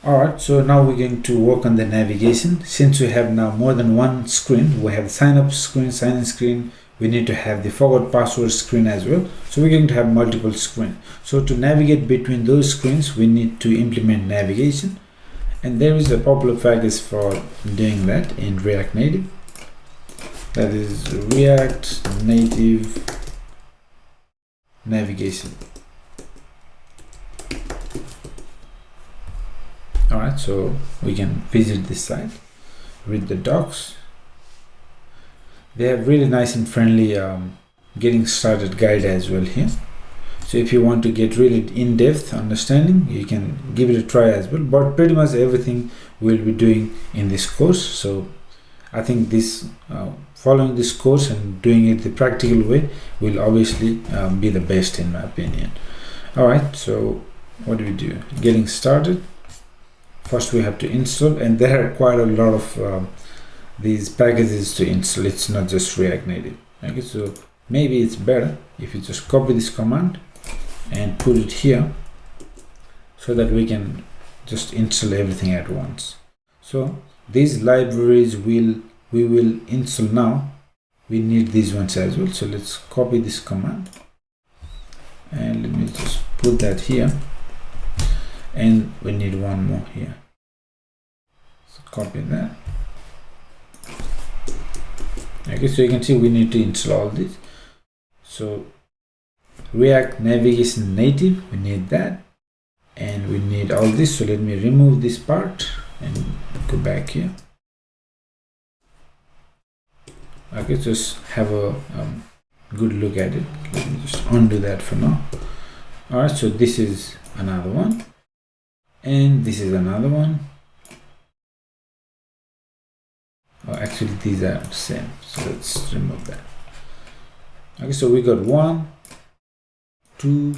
Alright, so now we're going to work on the navigation. Since we have now more than one screen, we have the sign up screen, sign in screen, we need to have the forgot password screen as well. So we're going to have multiple screens. So to navigate between those screens, we need to implement navigation. And there is a popular package for doing that in React Native. That is React Native Navigation. Alright, so we can visit this site, read the docs. They have really nice and friendly getting started guide as well here. So if you want to get really in-depth understanding, you can give it a try as well. But pretty much everything we'll be doing in this course. So I think this following this course and doing it the practical way will obviously be the best in my opinion. Alright, so what do we do? Getting started. First we have to install, and there are quite a lot of these packages to install. It's not just React Native. Okay, so maybe it's better if you just copy this command and put it here so that we can just install everything at once. So these libraries we will install now. We need these ones as well. So let's copy this command and let me just put that here. And we need one more here. So copy that. Okay, so you can see we need to install all this. So React Navigation Native, we need that, and we need all this. So let me remove this part and go back here. Okay, just have a good look at it. Let me just undo that for now. All right, so this is another one. And this is another one. Oh, actually these are the same, so let's remove that. Okay, so we got 1, 2,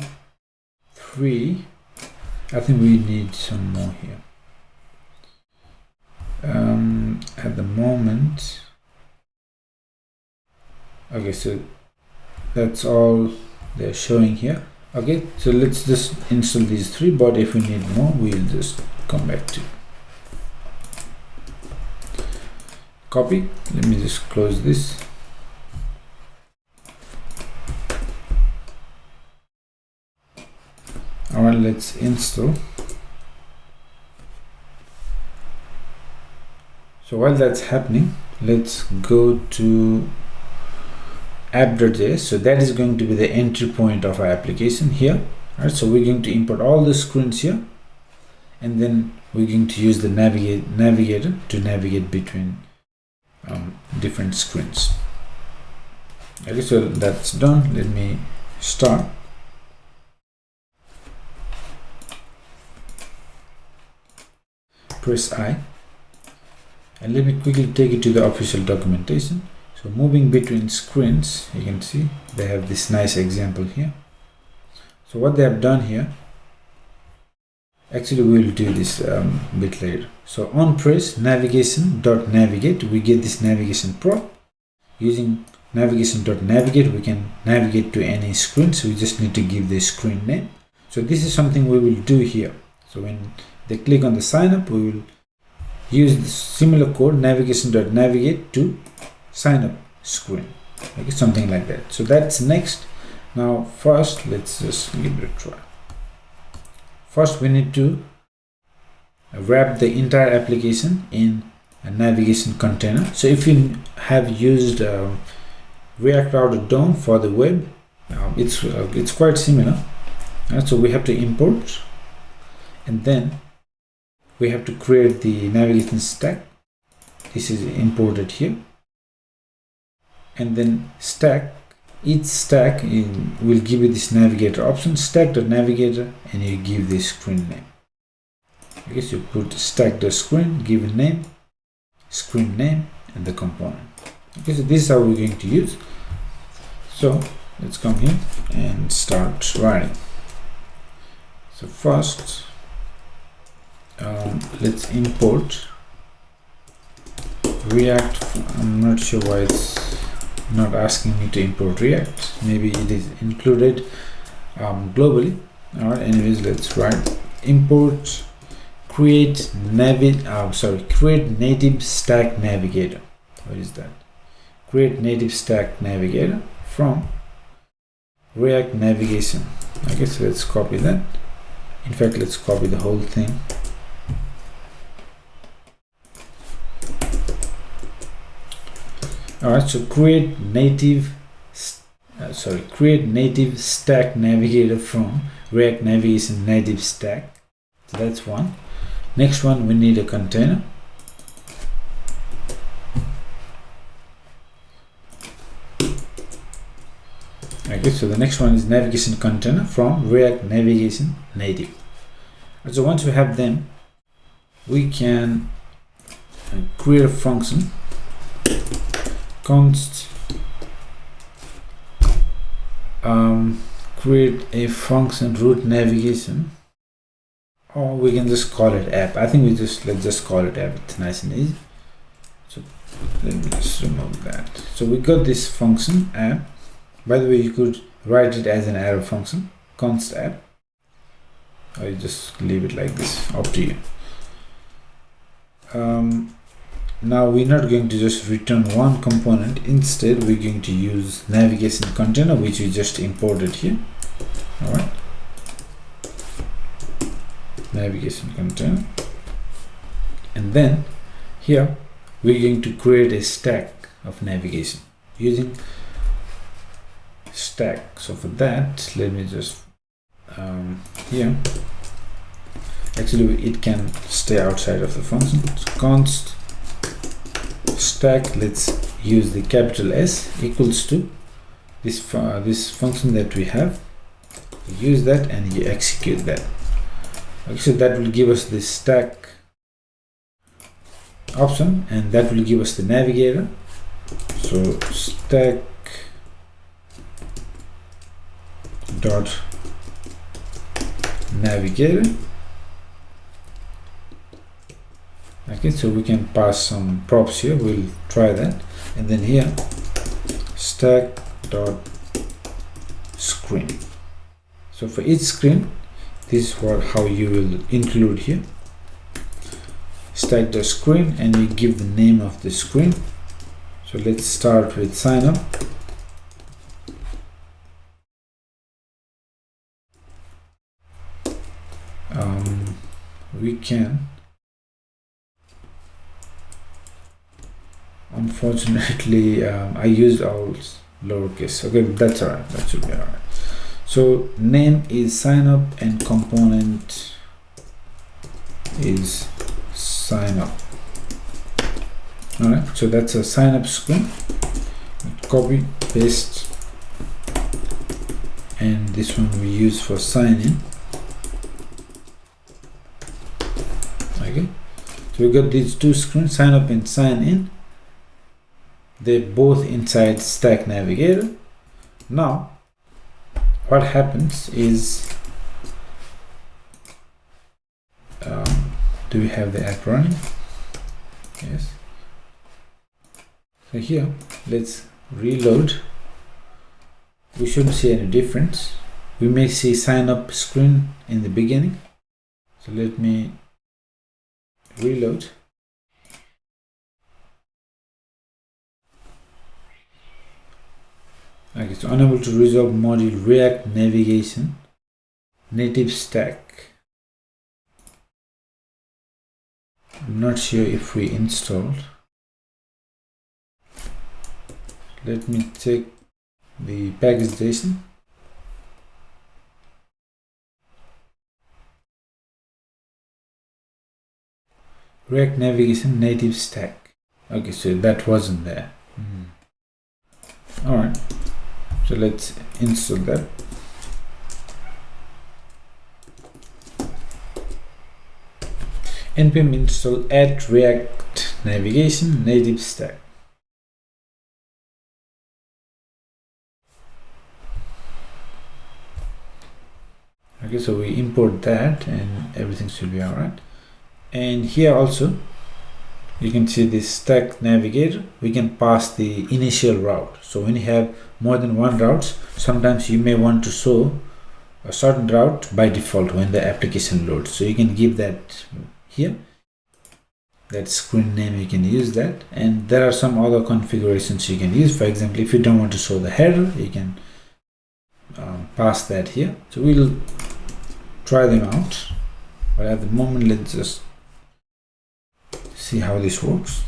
3. I think we need some more here. At the moment, okay, so that's all they're showing here. Okay, so let's just install these 3, but if we need more, we'll just come back to copy. Let me just close this. All right, let's install. So while that's happening, let's go to app.js. So that is going to be the entry point of our application here. All right, so we're going to import all the screens here, and then we're going to use the navigator to navigate between different screens. Okay, so that's done. Let me start. Press I, and let me quickly take you to the official documentation. So moving between screens, you can see they have this nice example here. So what they have done here, actually we'll do this a bit later. So on press navigation.navigate, we get this navigation prop. Using navigation.navigate, we can navigate to any screen. So we just need to give the screen name. So this is something we will do here. So when they click on the sign up, we will use the similar code navigation.navigate to sign up screen. Okay, something like that. So that's next. Now first let's just give it a try. First we need to wrap the entire application in a navigation container. So if you have used React Router DOM for the web, it's quite similar. So we have to import, and then we have to create the navigation stack. This is imported here. And then stack, each stack will give you this navigator option, stack.navigator, and you give the screen name. Okay, so you put stack.screen, give a name, screen name, and the component. Okay, so this is how we're going to use. So let's come here and start writing. So first, let's import React. I'm not sure why it's not asking me to import React. Maybe it is included globally. All right, anyways, let's write import create native stack navigator. What is that? Create native stack navigator from React Navigation. Okay, so let's copy that. In fact, let's copy the whole thing. All right, so create native stack navigator from React Navigation native stack. So that's one. Next one, we need a container. Okay, so the next one is navigation container from React Navigation native. And so once we have them, we can create a function const create a function root navigation, or we can just call it app. I think let's just call it app. It's nice and easy. So let me just remove that. So we got this function app. By the way, you could write it as an arrow function, const app, or you just leave it like this, up to you. Now we're not going to just return one component. Instead, we're going to use navigation container, which we just imported here. All right, navigation container, and then here we're going to create a stack of navigation using stack. So for that, let me just here, actually it can stay outside of the function. So const stack, let's use the capital S equals to this function that we have. You use that and you execute that. Okay, so that will give us this stack option, and that will give us the navigator. So stack dot navigator. Okay, so we can pass some props here. We'll try that, and then here stack dot screen. So for each screen, this is how you will include here stack dot screen, and you give the name of the screen. So let's start with sign up. We can, unfortunately, I used all lowercase. Okay, that's all right. That should be all right. So name is sign up and component is sign up. All right, so that's a sign up screen. Copy, paste, and this one we use for sign in. Okay, so we got these two screens, sign up and sign in. They're both inside Stack Navigator. Now what happens is, do we have the app running? Yes. So here, let's reload. We shouldn't see any difference. We may see sign up screen in the beginning. So let me reload. Okay, so unable to resolve module React Navigation native stack. I'm not sure if we installed. Let me check the package.json. React Navigation native stack. Okay, so that wasn't there. All right, so let's install that. npm install add React Navigation native stack. Okay, so we import that and everything should be all right. And here also you can see this Stack Navigator. We can pass the initial route. So when you have more than one route, sometimes you may want to show a certain route by default when the application loads. So you can give that here. That screen name, you can use that, and there are some other configurations you can use. For example, if you don't want to show the header, you can pass that here. So we'll try them out, but at the moment let's just see how this works.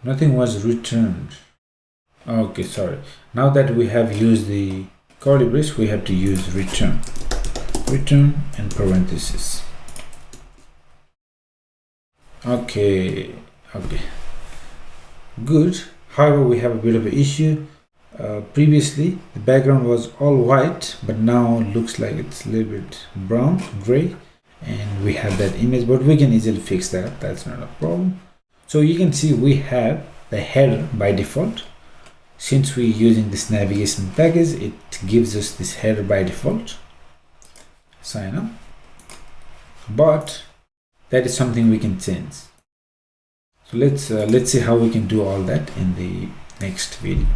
Nothing was returned. Okay, sorry. Now that we have used the curly brace, we have to use return and parenthesis. Okay, good. However, we have a bit of an issue. Previously the background was all white, but now it looks like it's a little bit brown, gray, and we have that image, but we can easily fix that. That's not a problem. So you can see we have the header by default. Since we're using this navigation package, it gives us this header by default. Sign up. But that is something we can change. So let's see how we can do all that in the next video.